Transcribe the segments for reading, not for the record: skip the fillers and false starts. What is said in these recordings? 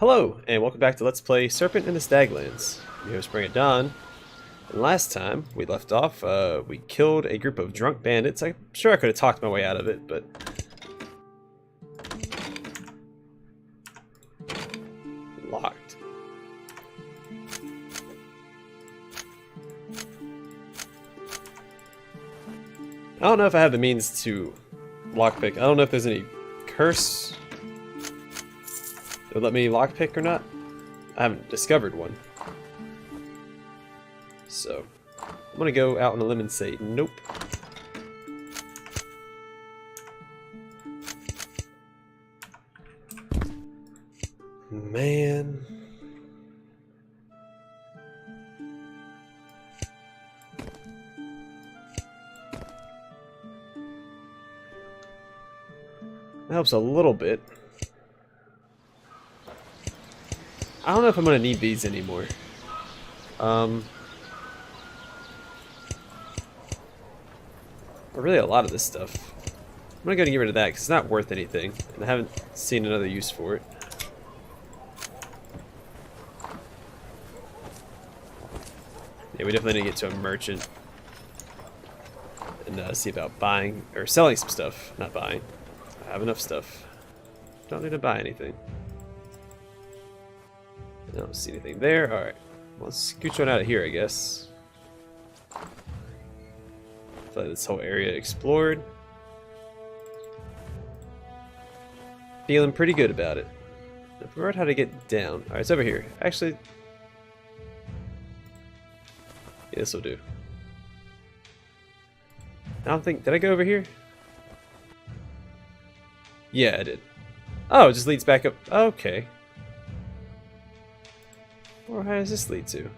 Hello, and welcome back to Let's Play Serpent in the Staglands. I'm your host, BringItDon. And last time we left off, we killed a group of drunk bandits. I'm sure I could have talked my way out of it, but... locked. I don't know if I have the means to lockpick. I don't know if there's any curse that would let me lockpick or not. I haven't discovered one. So, I'm gonna go out on a limb and say nope. Man. That helps a little bit. I don't know if I'm gonna need these anymore. Or really a lot of this stuff. I'm gonna go and get rid of that because it's not worth anything, and I haven't seen another use for it. Yeah, we definitely need to get to a merchant and see about buying or selling some stuff. Not buying. I have enough stuff. Don't need to buy anything. I don't see anything there. Alright. Well, let's scooch on out of here, I guess. I feel like this whole area explored. Feeling pretty good about it. I forgot how to get down. Alright, it's over here. Actually... yeah, this will do. I don't think... did I go over here? Yeah, I did. Oh, it just leads back up. Okay. Or how does this lead to?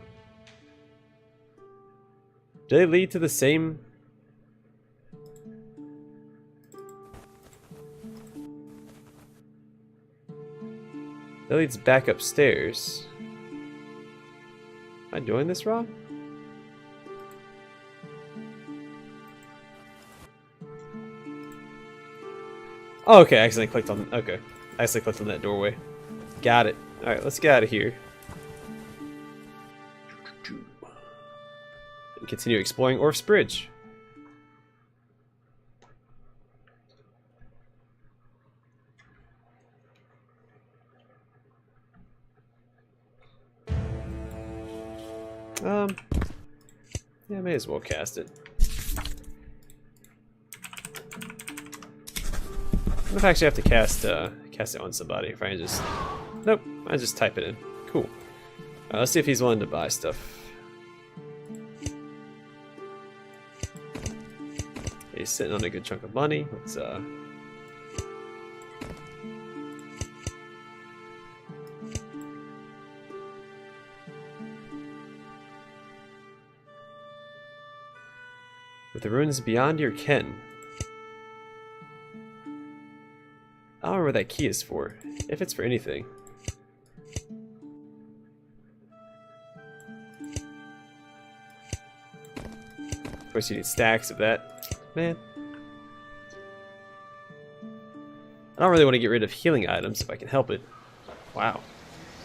Do they lead to the same... that leads back upstairs. Am I doing this wrong? Oh, okay, I accidentally clicked on... okay. I accidentally clicked on that doorway. Got it. Alright, let's get out of here. And continue exploring Orf's Bridge. Yeah, I may as well cast it. I don't know if I actually have to cast it on somebody. If I can just... nope, I just type it in. Cool. Let's see if he's willing to buy stuff. He's sitting on a good chunk of money. Let's with the ruins beyond your ken. I don't remember what that key is for, if it's for anything. Of course you need stacks of that. Man. I don't really want to get rid of healing items if I can help it. Wow.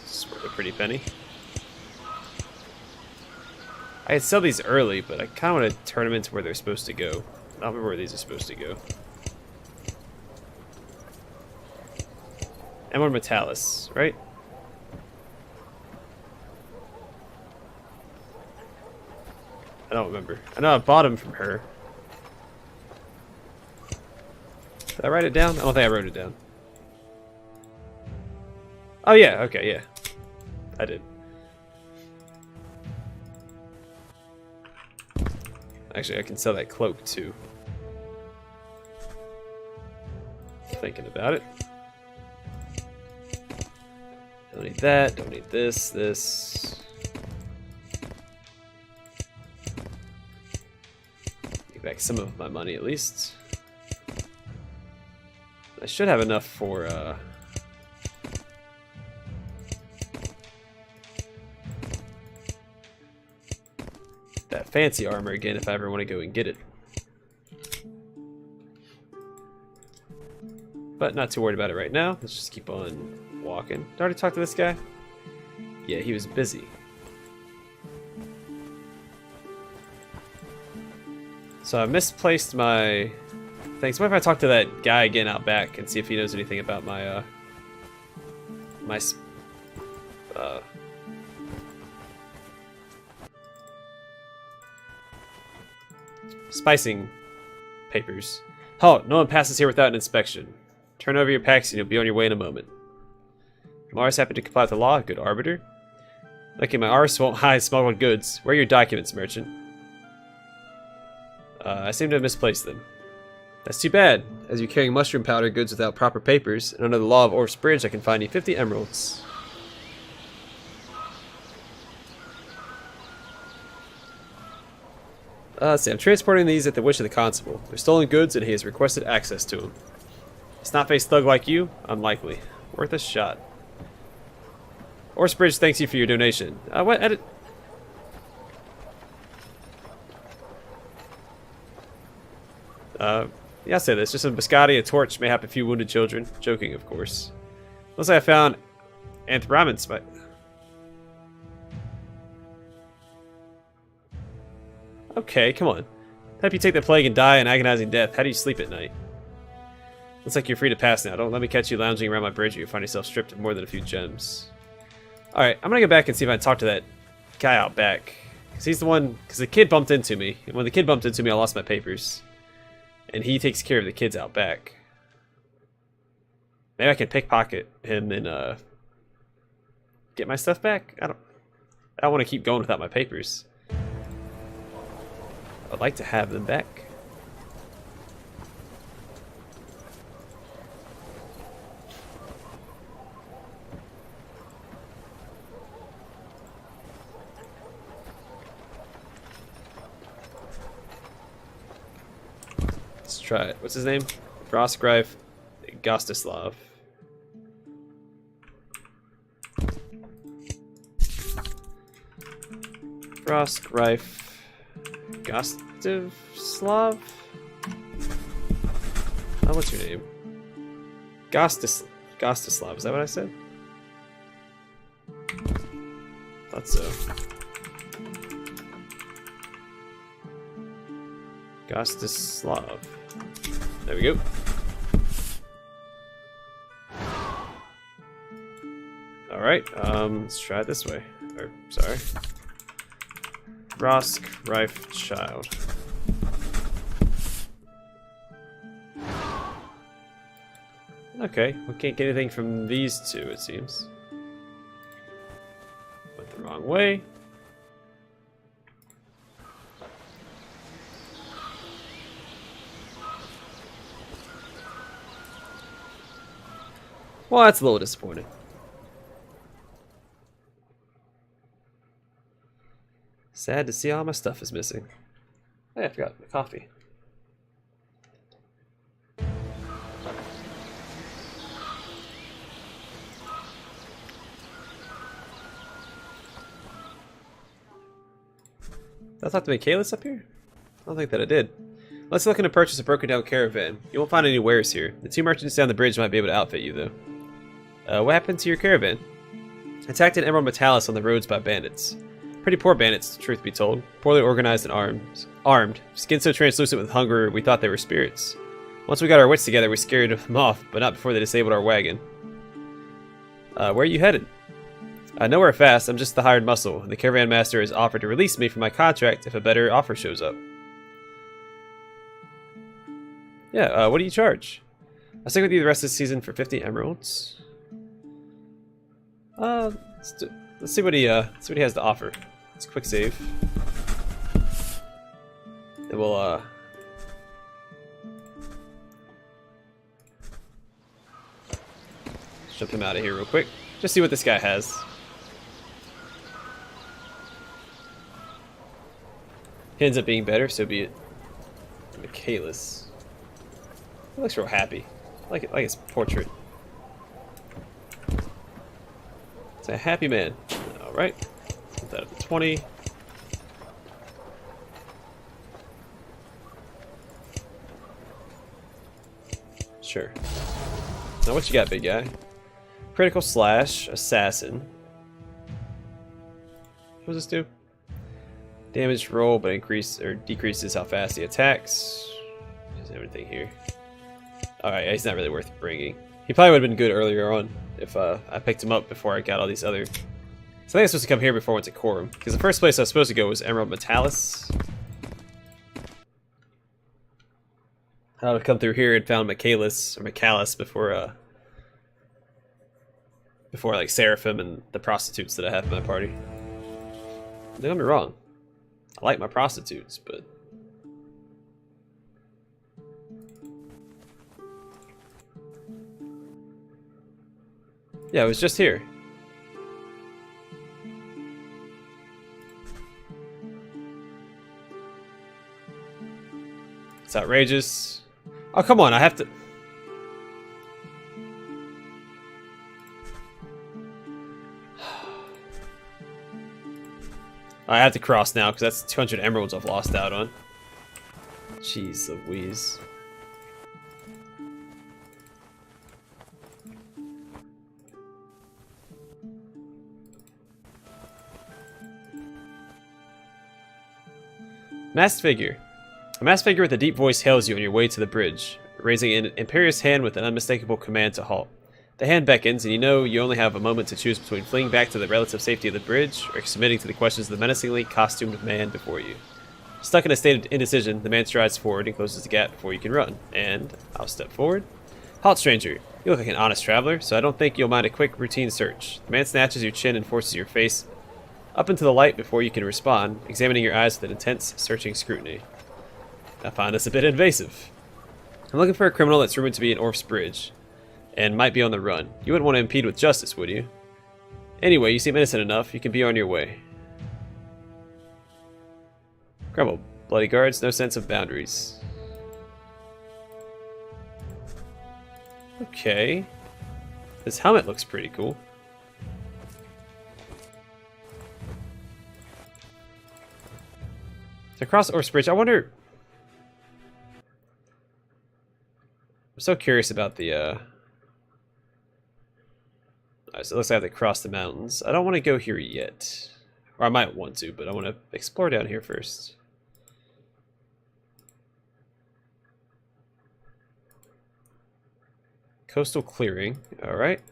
This is worth a pretty penny. I could sell these early, but I kind of want to turn them into where they're supposed to go. I don't remember where these are supposed to go. Emerald Metalis, right? I don't remember. I know I bought them from her. Did I write it down? I don't think I wrote it down. Oh yeah, okay, yeah. I did. Actually, I can sell that cloak too. Thinking about it. Don't need that, don't need this. Get back some of my money at least. I should have enough for that fancy armor again if I ever want to go and get it. But not too worried about it right now. Let's just keep on walking. Did I already talk to this guy? Yeah, he was busy. So I misplaced my things. What if I talk to that guy again out back and see if he knows anything about my spicing papers. Halt! No one passes here without an inspection. Turn over your packs and you'll be on your way in a moment. Mars happy to comply with the law, good arbiter. Lucky my arse won't hide smuggled goods. Where are your documents, merchant? I seem to have misplaced them. That's too bad, as you're carrying mushroom powder goods without proper papers, and under the law of Orf's Bridge I can find you 50 emeralds. Let's see, I'm transporting these at the wish of the constable. They're stolen goods and he has requested access to them. A snot-faced thug like you? Unlikely. Worth a shot. Orf's Bridge thanks you for your donation. What? Edit? Yeah, I'll say this. Just some biscotti, a torch, mayhap a few wounded children. Joking, of course. Looks like I found Anthramin spice. Okay, come on. Help you take the plague and die an agonizing death. How do you sleep at night? Looks like you're free to pass now. Don't let me catch you lounging around my bridge or you'll find yourself stripped of more than a few gems. Alright, I'm gonna go back and see if I can talk to that guy out back. Because he's the one... Because the kid bumped into me. And when the kid bumped into me, I lost my papers. And he takes care of the kids out back. Maybe I can pickpocket him and get my stuff back? I don't want to keep going without my papers. I'd like to have them back. Let's try it. What's his name? Frostgrife Gostislav. Frostgrife Gostislav? Oh, what's your name? Gostislav, is that what I said? Thought so. Gostislav. There we go. Alright, let's try it this way. Or, sorry. Frostgrife Child. Okay, we can't get anything from these two, it seems. Went the wrong way. Well, that's a little disappointing. Sad to see all my stuff is missing. Hey, I forgot the coffee. Did I talk to Michaelis up here? I don't think that I did. Let's look to purchase a broken down caravan. You won't find any wares here. The two merchants down the bridge might be able to outfit you, though. What happened to your caravan? Attacked in Emerald Metalis on the roads by bandits. Pretty poor bandits, truth be told. Poorly organized and armed. Skin so translucent with hunger, we thought they were spirits. Once we got our wits together, we scared them off, but not before they disabled our wagon. Where are you headed? Nowhere fast, I'm just the hired muscle. The caravan master has offered to release me from my contract if a better offer shows up. Yeah, what do you charge? I'll stick with you the rest of the season for 50 emeralds. Let's see what he has to offer. Let's quick save. Then we'll jump him out of here real quick. Just see what this guy has. He ends up being better, so be it. Michaelis. He looks real happy. Like his portrait. It's a happy man. Alright. Put that up to 20. Sure. Now what you got, big guy? critical slash, assassin. What does this do? Damage roll, but decreases how fast he attacks. Doesn't have anything here. Alright, he's not really worth bringing. He probably would have been good earlier on if I picked him up before I got all these other... So I think I'm supposed to come here before I went to Quorum. Because the first place I was supposed to go was Emerald Metalis. I would have come through here and found Metalis before like Seraphim and the prostitutes that I have in my party. Don't get me wrong. I like my prostitutes, but... Yeah, it was just here. It's outrageous. Oh, come on, I have to... I have to cross now, because that's 200 emeralds I've lost out on. Jeez Louise. Masked figure. A masked figure with a deep voice hails you on your way to the bridge, raising an imperious hand with an unmistakable command to halt. The hand beckons, and you know you only have a moment to choose between fleeing back to the relative safety of the bridge or submitting to the questions of the menacingly costumed man before you. Stuck in a state of indecision, the man strides forward and closes the gap before you can run. And I'll step forward. Halt, stranger. You look like an honest traveler, so I don't think you'll mind a quick routine search. The man snatches your chin and forces your face up into the light before you can respond, examining your eyes with an intense, searching scrutiny. I find this a bit invasive. I'm looking for a criminal that's rumored to be in Orph's Bridge, and might be on the run. You wouldn't want to impede with justice, would you? Anyway, you seem innocent enough. You can be on your way. Grumble. Bloody guards, no sense of boundaries. Okay. This helmet looks pretty cool. To cross Orph's Bridge, I wonder... I'm so curious about the, Alright, so it looks like I have to cross the mountains. I don't want to go here yet. Or I might want to, but I want to explore down here first. Coastal clearing. Alright.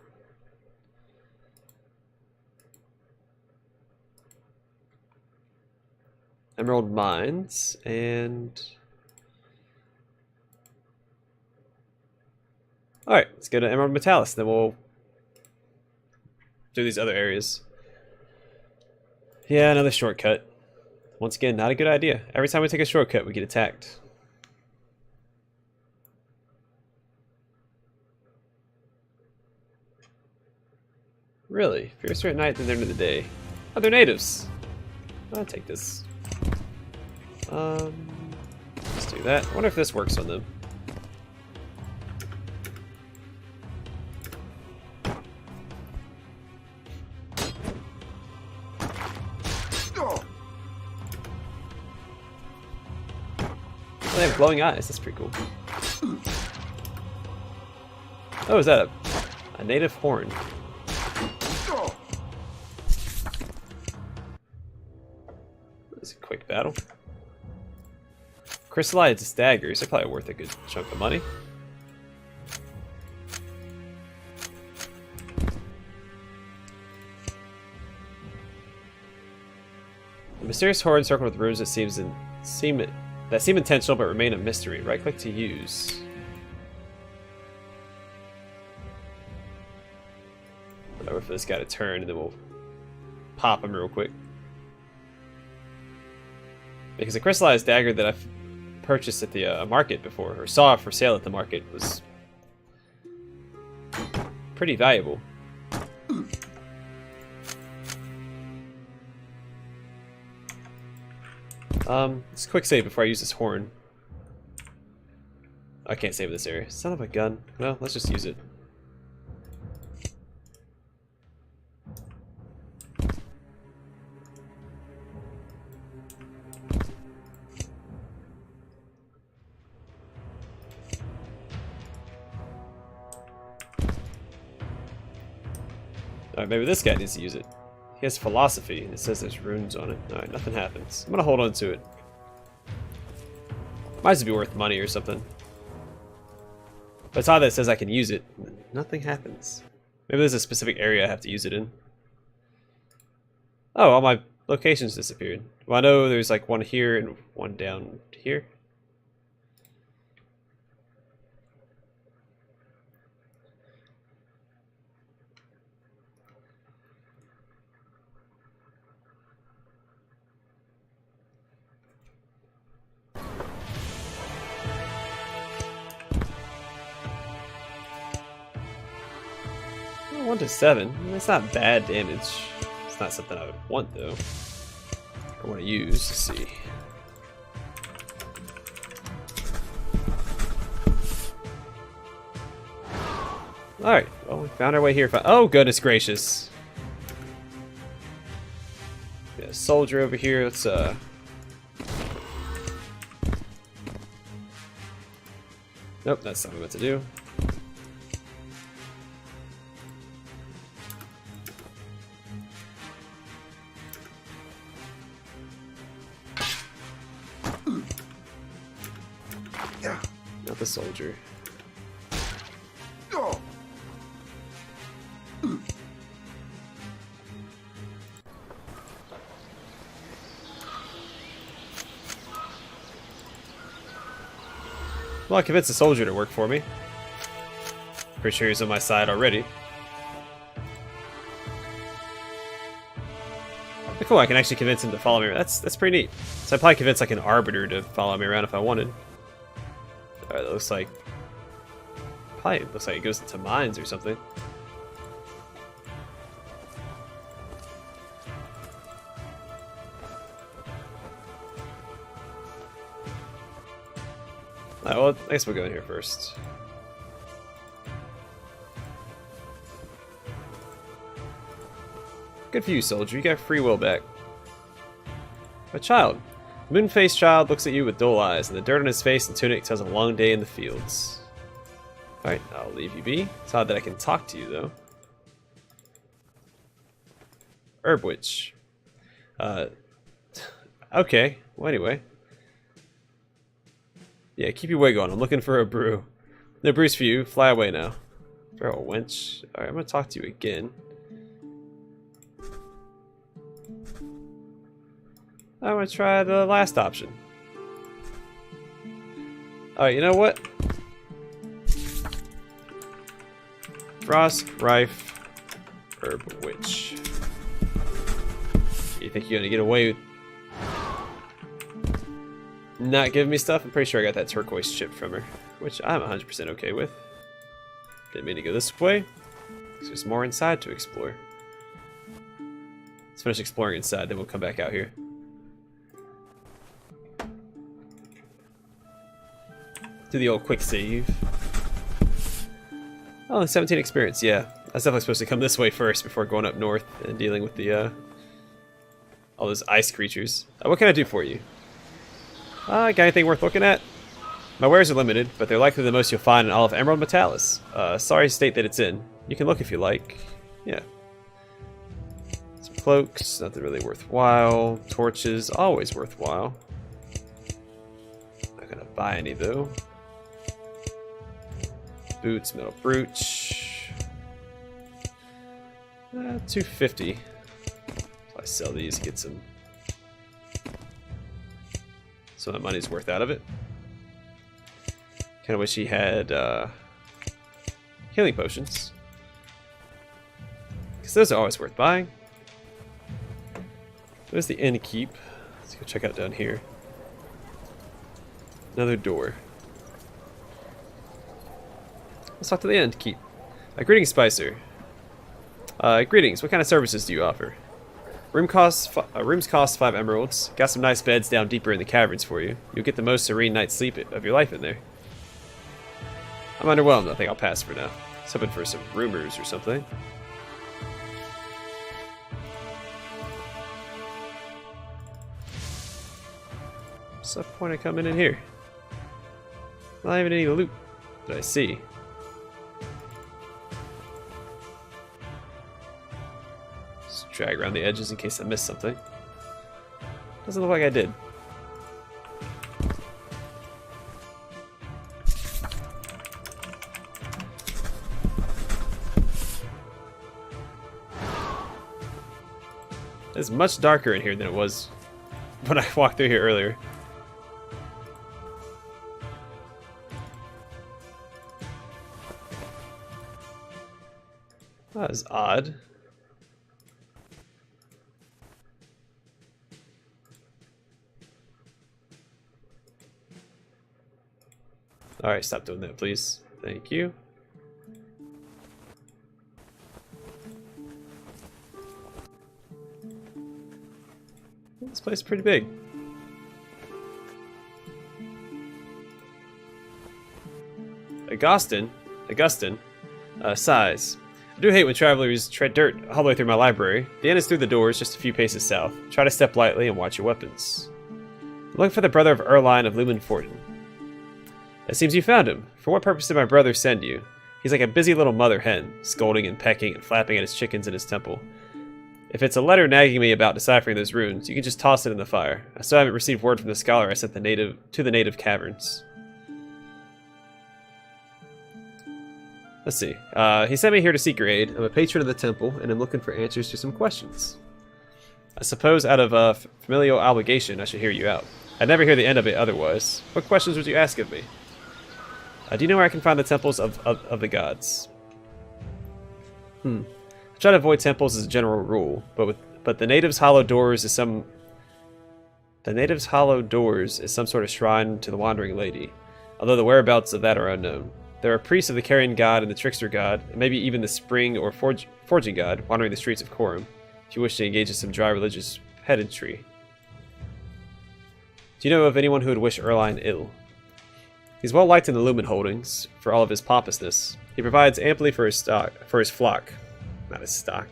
Emerald mines, and... Alright, let's go to Emerald Metalis, then we'll do these other areas. Yeah, another shortcut. Once again, not a good idea. Every time we take a shortcut, we get attacked. Really? Fiercer at night than during the day. Oh, they're natives. I'll take this. Let's do that. I wonder if this works on them. They have glowing eyes. That's pretty cool. Oh, is that a native horn? That's a quick battle. Crystallized daggers. They're probably worth a good chunk of money. The mysterious horn circled with runes that seem intentional but remain a mystery. Right click to use. I'll wait for this guy to turn and then we'll pop him real quick. Because the crystallized dagger that I've purchased at the market before, or saw for sale at the market, was pretty valuable. Let's quick save before I use this horn. I can't save this area. Son of a gun. Well, let's just use it. Alright, maybe this guy needs to use it. He has philosophy, and it says there's runes on it. Alright, nothing happens. I'm gonna hold on to it. Might as well be worth money or something. But it's odd that it says I can use it. Nothing happens. Maybe there's a specific area I have to use it in. Oh, all my locations disappeared. Well, I know there's like one here and one down here. Oh, 1 to 7. That's not bad damage. It's not something I would want though. I want to use. Let's see. Alright, well, we found our way here. Oh, goodness gracious. Got a soldier over here. Let's, Nope, that's not what I meant to do. Not the soldier. Well, I convinced the soldier to work for me. Pretty sure he's on my side already. But cool, I can actually convince him to follow me around. That's pretty neat. So I probably convince like an arbiter to follow me around if I wanted. Alright, that looks like... Probably looks like it goes into mines or something. Alright, well, I guess we'll go in here first. Good for you, soldier. You got free will back. A child. The moon-faced child looks at you with dull eyes, and the dirt on his face and tunic tells a long day in the fields. Alright, I'll leave you be. It's odd that I can talk to you, though. Herb Witch. Okay. Well, anyway. Yeah, keep your way going. I'm looking for a brew. No brews for you. Fly away now. Feral wench. Alright, I'm gonna talk to you again. I'm gonna try the last option. Alright, you know what? Frost, Rife, Herb Witch. You think you're gonna get away with not giving me stuff? I'm pretty sure I got that turquoise chip from her, which I'm 100% okay with. Didn't mean to go this way, because there's more inside to explore. Let's finish exploring inside, then we'll come back out here. Do the old quick save. Oh, 17 experience, yeah. I was definitely supposed to come this way first before going up north and dealing with the, all those ice creatures. What can I do for you? Got anything worth looking at? My wares are limited, but they're likely the most you'll find in all of Emerald Metalis. Sorry state that it's in. You can look if you like. Yeah. Some cloaks, nothing really worthwhile. Torches, always worthwhile. Not gonna buy any though. Boots, metal brooch. 250. I sell these and get some. So that money's worth out of it. Kind of wish he had healing potions, because those are always worth buying. There's the inn keep. Let's go check out down here. Another door. Let's talk to the inn keep. Greetings, Spicer. Greetings. What kind of services do you offer? Rooms cost 5 emeralds. Got some nice beds down deeper in the caverns for you. You'll get the most serene night's sleep of your life in there. I'm underwhelmed. I think I'll pass for now. I was hoping for some rumors or something. What's the point of coming in here? Not even any loot that I see. Just drag around the edges in case I missed something. Doesn't look like I did. It's much darker in here than it was when I walked through here earlier. That was odd. Alright, stop doing that, please. Thank you. This place is pretty big. Augustine sighs. I do hate when travelers tread dirt all the way through my library. The end is through the doors, just a few paces south. Try to step lightly and watch your weapons. I'm looking for the brother of Erline of Lumenforten. It seems you found him. For what purpose did my brother send you? He's like a busy little mother hen, scolding and pecking and flapping at his chickens in his temple. If it's a letter nagging me about deciphering those runes, you can just toss it in the fire. I still haven't received word from the scholar I sent to the native caverns. Let's see. He sent me here to seek your aid. I'm a patron of the temple, and I'm looking for answers to some questions. I suppose out of familial obligation, I should hear you out. I'd never hear the end of it otherwise. What questions would you ask of me? Do you know where I can find the temples of the gods? I try to avoid temples as a general rule, but the natives' hollow doors is some sort of shrine to the Wandering Lady, although the whereabouts of that are unknown. There are priests of the carrion god and the trickster god, and maybe even the spring or forging god wandering the streets of Corum, if you wish to engage in some dry religious pedantry. Do you know of anyone who would wish Erline ill? He's well liked in the Lumen holdings for all of his pompousness. He provides amply for his flock. Not his stock.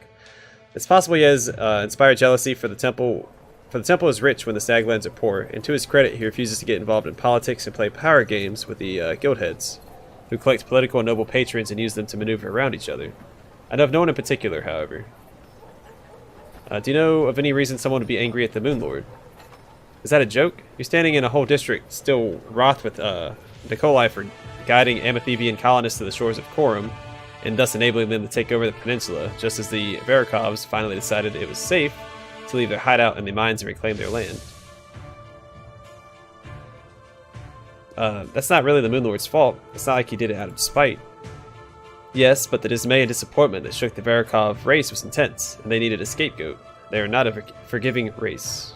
It's possible he has inspired jealousy for the temple. For the temple is rich when the Staglands are poor, and to his credit, he refuses to get involved in politics and play power games with the guild heads, who collect political and noble patrons and use them to maneuver around each other. I know of no one in particular, however. Do you know of any reason someone would be angry at the Moon Lord? Is that a joke? You're standing in a whole district still wroth with Necholai for guiding Amethyvian colonists to the shores of Corum, and thus enabling them to take over the peninsula, just as the Verikovs finally decided it was safe to leave their hideout in the mines and reclaim their land. That's not really the Moon Lord's fault. It's not like he did it out of spite. Yes, but the dismay and disappointment that shook the Verikov race was intense, and they needed a scapegoat. They are not a forgiving race.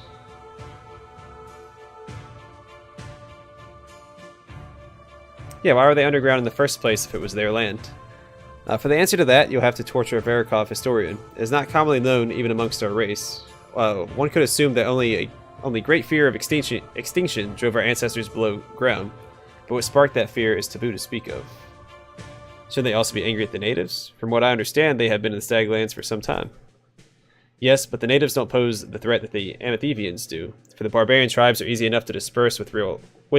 Yeah, why were they underground in the first place if it was their land? For the answer to that, you'll have to torture a Verikov historian. It is not commonly known even amongst our race. One could assume that only great fear of extinction drove our ancestors below ground, but what sparked that fear is taboo to speak of. Shouldn't they also be angry at the natives? From what I understand, they have been in the Staglands for some time. Yes, but the natives don't pose the threat that the Amethyvians do, for the barbarian tribes are easy enough to disperse with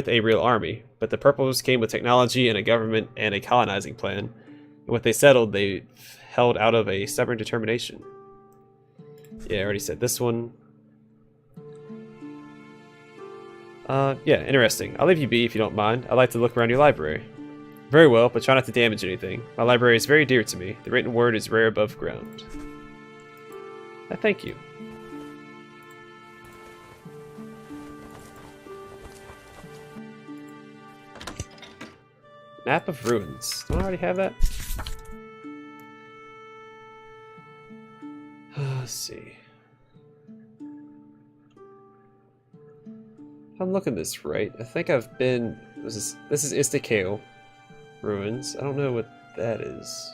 a real army, but the Purples came with technology and a government and a colonizing plan, and what they settled, they held out of a stubborn determination. Yeah, I already said this one. Yeah, interesting. I'll leave you be if you don't mind. I'd like to look around your library. Very well, but try not to damage anything. My library is very dear to me. The written word is rare above ground. Thank you. Map of Ruins. Don't I already have that? Let's see. If I'm looking this right, I think I've been... This is Istakale Ruins. I don't know what that is.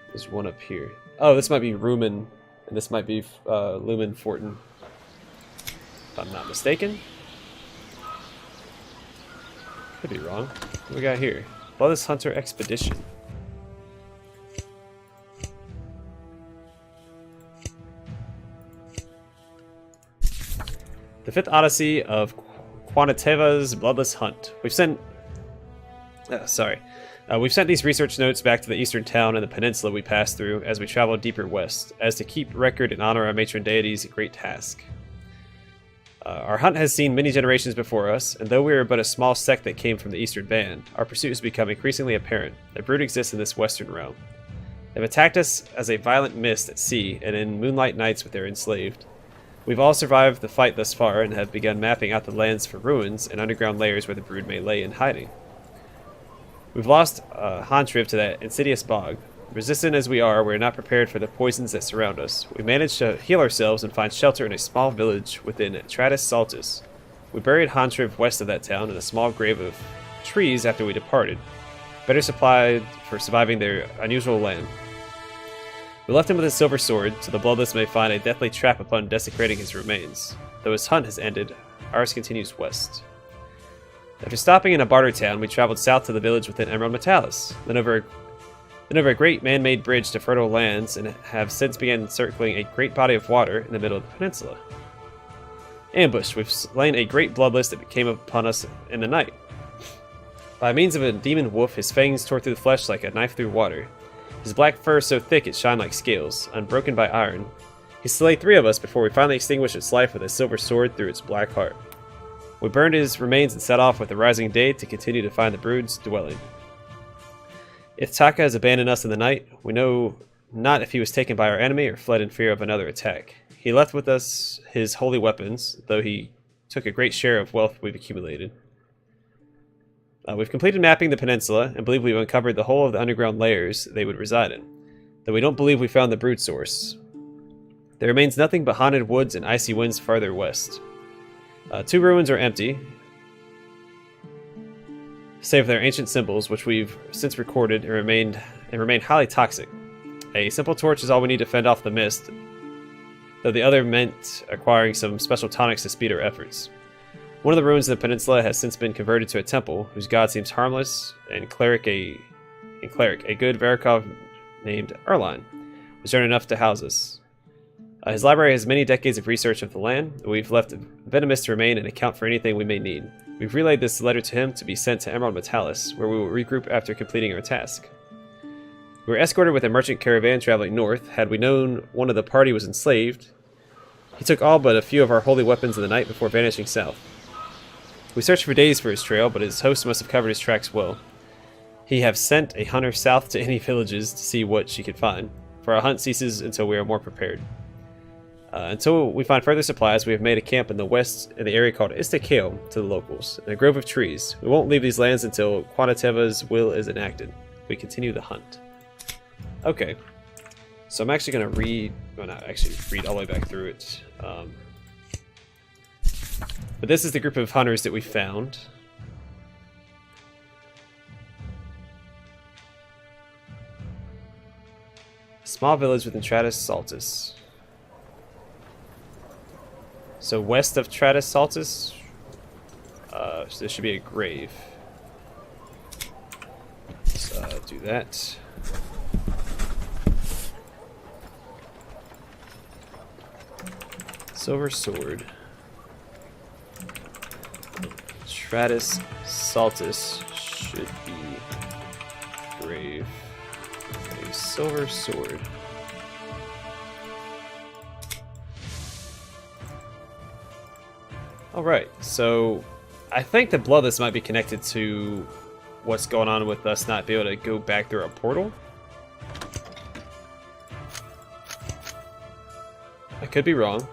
There's one up here. Oh, this might be Rumen, and this might be Lumenforten. If I'm not mistaken. Could be wrong. What do we got here? Bloodless Hunter Expedition. The Fifth Odyssey of Quantateva's Bloodless Hunt. We've sent... We've sent these research notes back to the eastern town and the peninsula we passed through as we travel deeper west, as to keep record and honor our matron deity's great task. Our hunt has seen many generations before us, and though we are but a small sect that came from the eastern band, our pursuit has become increasingly apparent. A brood exists in this western realm. They've attacked us as a violent mist at sea and in moonlight nights with their enslaved. We've all survived the fight thus far and have begun mapping out the lands for ruins and underground layers where the brood may lay in hiding. We've lost Hantriv to that insidious bog. Resistant as we are not prepared for the poisons that surround us. We managed to heal ourselves and find shelter in a small village within Tratus Saltus. We buried Hantriv west of that town in a small grave of trees after we departed, better supplied for surviving their unusual land. We left him with his silver sword, so the bloodless may find a deathly trap upon desecrating his remains. Though his hunt has ended, ours continues west. After stopping in a barter town, we traveled south to the village within Emerald Metalis, then over a great man-made bridge to fertile lands, and have since begun circling a great body of water in the middle of the peninsula. Ambushed, we've slain a great bloodless that came upon us in the night. By means of a demon wolf, his fangs tore through the flesh like a knife through water. His black fur so thick it shined like scales, unbroken by iron. He slayed 3 of us before we finally extinguished its life with a silver sword through its black heart. We burned his remains and set off with the rising day to continue to find the brood's dwelling. If Taka has abandoned us in the night, we know not if he was taken by our enemy or fled in fear of another attack. He left with us his holy weapons, though he took a great share of wealth we've accumulated. We've completed mapping the peninsula and believe we've uncovered the whole of the underground layers they would reside in, though we don't believe we found the brood source. There remains nothing but haunted woods and icy winds farther west. 2 ruins are empty, save for their ancient symbols, which we've since recorded and remain highly toxic. A simple torch is all we need to fend off the mist, though the other meant acquiring some special tonics to speed our efforts. One of the ruins of the peninsula has since been converted to a temple, whose god seems harmless, and cleric, a good Varikov named Erline, was earned enough to house us. His library has many decades of research of the land. We've left Venomous to remain and account for anything we may need. We've relayed this letter to him to be sent to Emerald Metalis, where we will regroup after completing our task. We were escorted with a merchant caravan traveling north. Had we known one of the party was enslaved, he took all but a few of our holy weapons in the night before vanishing south. We searched for days for his trail, but his host must have covered his tracks well. He have sent a hunter south to any villages to see what she could find, for our hunt ceases until we are more prepared. Until we find further supplies, we have made a camp in the west in the area called Istakeo to the locals, in a grove of trees. We won't leave these lands until Quantateva's will is enacted. We continue the hunt. Okay. So I'm actually going to read, well not actually read all the way back through it. But this is the group of hunters that we found. A small village within Tratus Saltus. So west of Tratus Saltus, so there should be a grave. Let's do that. Silver sword. Tratus Saltus should be grave. A silver sword. Alright, so I think the bloodless might be connected to what's going on with us not being able to go back through a portal. I could be wrong.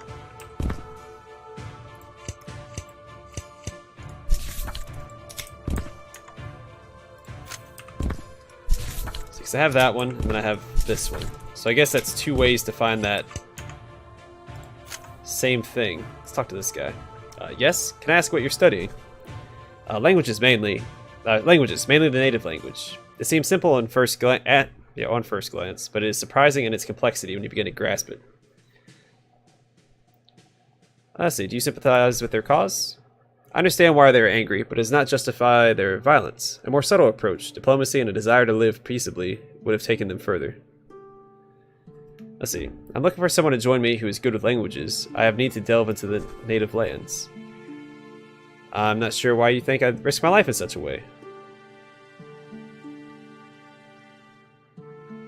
Because I have that one, and then I have this one. So I guess that's 2 ways to find that same thing. Let's talk to this guy. Yes? Can I ask what you're studying? Languages, mainly the native language. It seems simple on first glance, but it is surprising in its complexity when you begin to grasp it. Let's see, do you sympathize with their cause? I understand why they are angry, but it does not justify their violence. A more subtle approach, diplomacy, and a desire to live peaceably would have taken them further. Let's see. I'm looking for someone to join me who is good with languages. I have need to delve into the native lands. I'm not sure why you think I'd risk my life in such a way.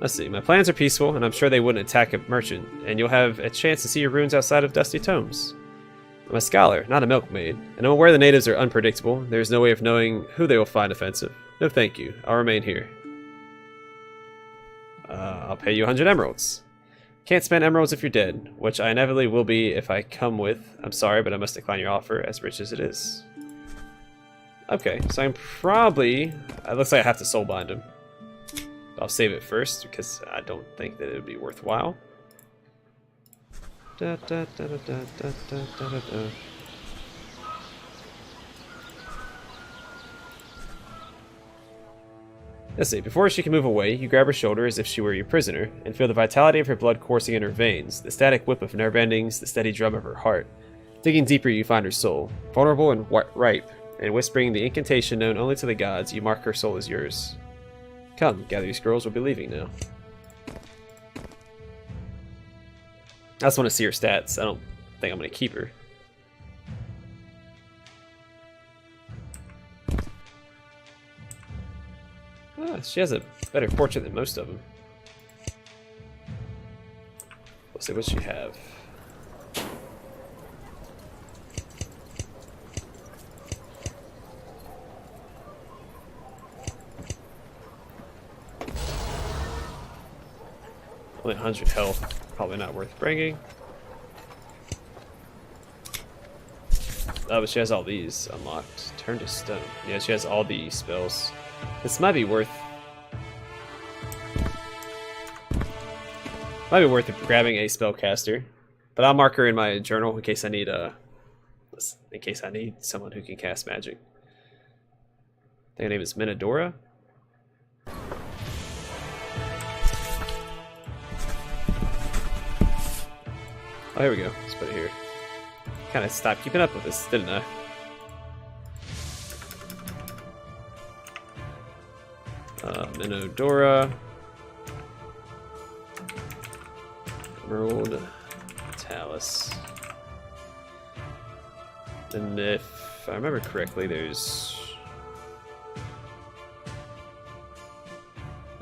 Let's see. My plans are peaceful, and I'm sure they wouldn't attack a merchant, and you'll have a chance to see your runes outside of dusty tomes. I'm a scholar, not a milkmaid, and I'm aware the natives are unpredictable. There's no way of knowing who they will find offensive. No thank you. I'll remain here. I'll pay you 100 emeralds. Can't spend emeralds if you're dead, which I inevitably will be if I come with. I'm sorry, but I must decline your offer, as rich as it is. Okay, so I'm probably... It looks like I have to soulbind him. I'll save it first, because I don't think that it would be worthwhile. Da, da, da, da, da, da, da, da, da. Let's see, before she can move away, you grab her shoulder as if she were your prisoner, and feel the vitality of her blood coursing in her veins, the static whip of nerve endings, the steady drum of her heart. Digging deeper, you find her soul, vulnerable and ripe, and whispering the incantation known only to the gods, you mark her soul as yours. Come, gather your scrolls, we'll be leaving now. I just want to see her stats. I don't think I'm going to keep her. Ah, she has a better portrait than most of them. Let's see what she have. Only 100 health. Probably not worth bringing. Oh, but she has all these unlocked. Turn to stone. Yeah, she has all these spells. This might be worth... grabbing a spellcaster. But I'll mark her in my journal in case I need someone who can cast magic. I think her name is Minadora. Oh, here we go. Let's put it here. Kind of stopped keeping up with this, didn't I? Minodora. Emerald Metalis. And if I remember correctly, there's...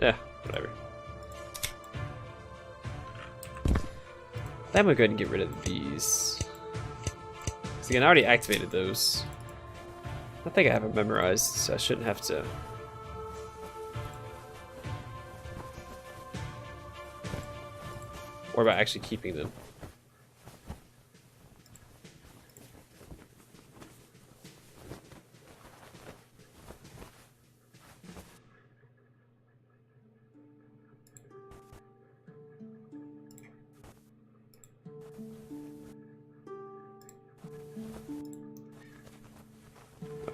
Yeah, whatever. I'm gonna go ahead and get rid of these. So again, I already activated those. I think I have it memorized, so I shouldn't have to. Or about actually keeping them.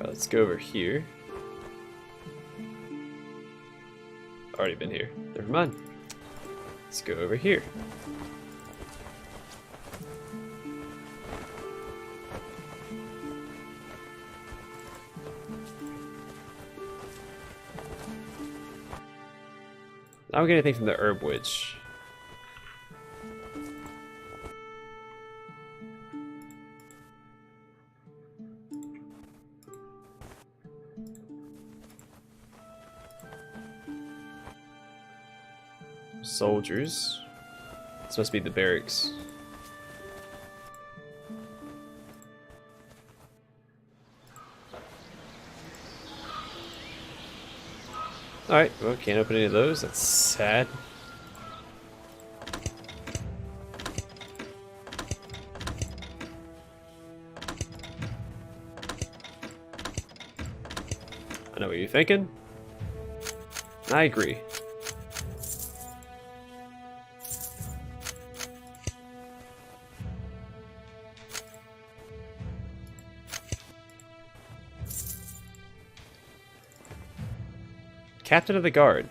Let's go over here. Already been here. Never mind. Let's go over here. I don't get anything from the herb witch. Soldiers. This must be the barracks. Alright, well, can't open any of those. That's sad. I know what you're thinking. I agree. Captain of the Guard.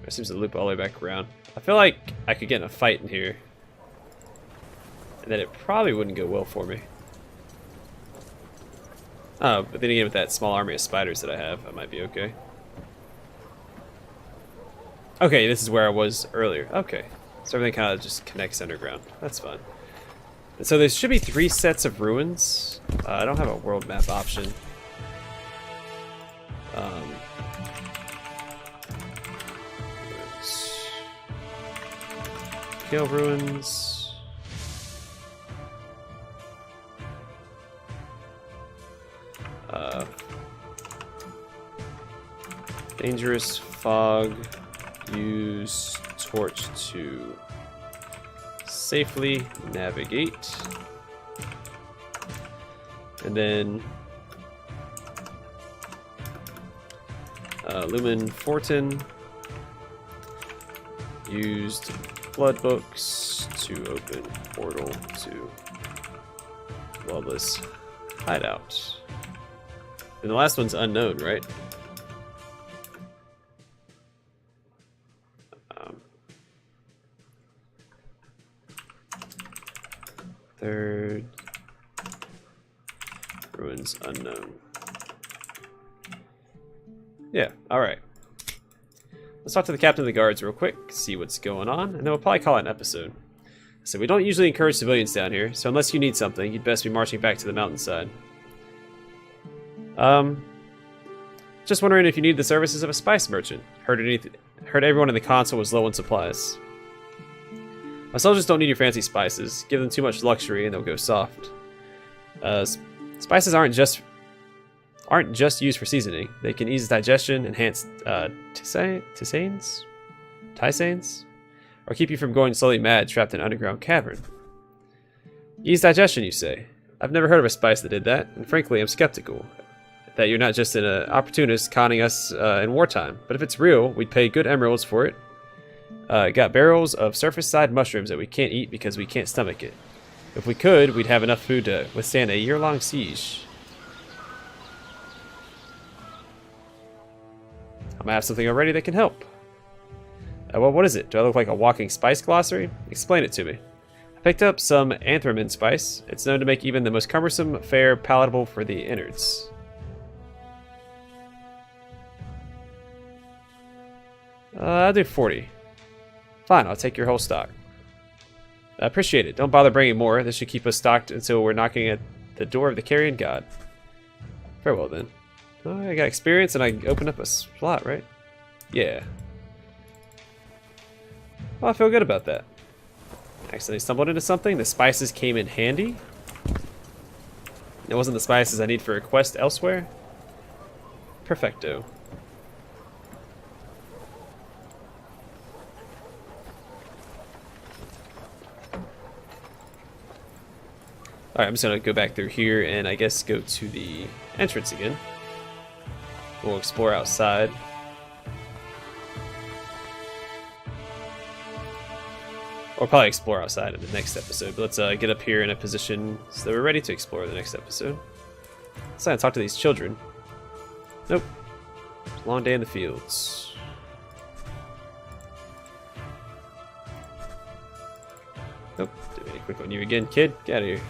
There seems to loop all the way back around. I feel like I could get in a fight in here. And then it probably wouldn't go well for me. Oh, but then again with that small army of spiders that I have, I might be okay. Okay, this is where I was earlier. Okay. So everything kind of just connects underground. That's fine. And so there should be 3 sets of ruins. I don't have a world map option. Istacale ruins. Dangerous fog. Use torch to safely navigate. And then Lumen Fortin. Used blood books to open portal to Bloodless Hideout. And the last one's unknown, right? Third ruins unknown. Yeah, alright. Let's talk to the captain of the guards real quick, see what's going on, and then we'll probably call it an episode. So we don't usually encourage civilians down here, so unless you need something, you'd best be marching back to the mountainside. Just wondering if you need the services of a spice merchant. Heard everyone in the console was low on supplies. My soldiers don't need your fancy spices. Give them too much luxury and they'll go soft. Spices aren't just used for seasoning. They can ease digestion, enhance tisanes, or keep you from going slowly mad trapped in an underground cavern. Ease digestion, you say? I've never heard of a spice that did that, and frankly, I'm skeptical that you're not just an opportunist conning us in wartime. But if it's real, we'd pay good emeralds for it. Got barrels of surface-side mushrooms that we can't eat because we can't stomach it. If we could, we'd have enough food to withstand a year-long siege. I might have something already that can help. Well, what is it? Do I look like a walking spice glossary? Explain it to me. I picked up some anthramin spice. It's known to make even the most cumbersome fare palatable for the innards. I'll do 40. Fine, I'll take your whole stock. I appreciate it. Don't bother bringing more. This should keep us stocked until we're knocking at the door of the carrion god. Very well then. Oh, I got experience and I opened up a slot, right? Yeah. Well, I feel good about that. Accidentally stumbled into something. The spices came in handy. It wasn't the spices I need for a quest elsewhere. Perfecto. Alright, I'm just going to go back through here and I guess go to the entrance again. We'll explore outside. Or probably explore outside in the next episode. But let's get up here in a position so that we're ready to explore the next episode. Let's not talk to these children. Nope. Long day in the fields. Nope. Doing a quick on you again, kid. Get out of here.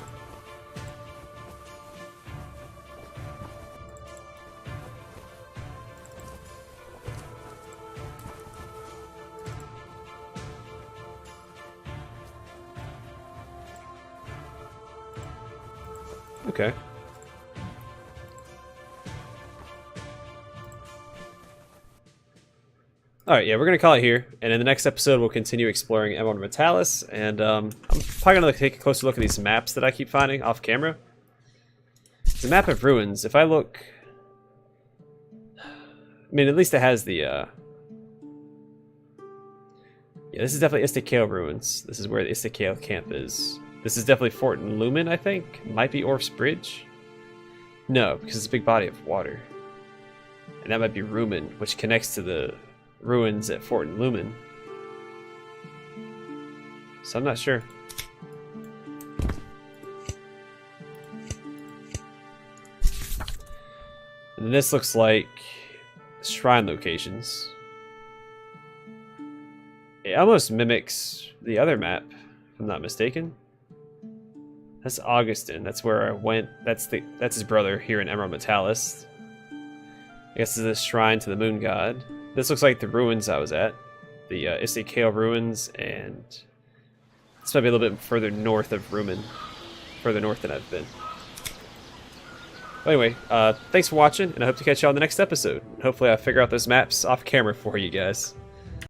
Okay. Alright, yeah, we're going to call it here. And in the next episode, we'll continue exploring Emerald Metalis. And I'm probably going to take a closer look at these maps that I keep finding off camera. The map of ruins, if I look... I mean, at least it has the... Yeah, this is definitely Istacale ruins. This is where the Istacale camp is. This is definitely Fort Lumen, I think. Might be Orf's Bridge. No, because it's a big body of water. And that might be Rumen, which connects to the ruins at Fort Lumen. So I'm not sure. And this looks like shrine locations. It almost mimics the other map, if I'm not mistaken. That's Augustin. That's where I went. That's his brother here in Emerald Metalis. I guess this is a shrine to the moon god. This looks like the ruins I was at. The Istacale ruins, and this might be a little bit further north of Rumen. Further north than I've been. But anyway, thanks for watching, and I hope to catch you on the next episode. Hopefully I'll figure out those maps off camera for you guys.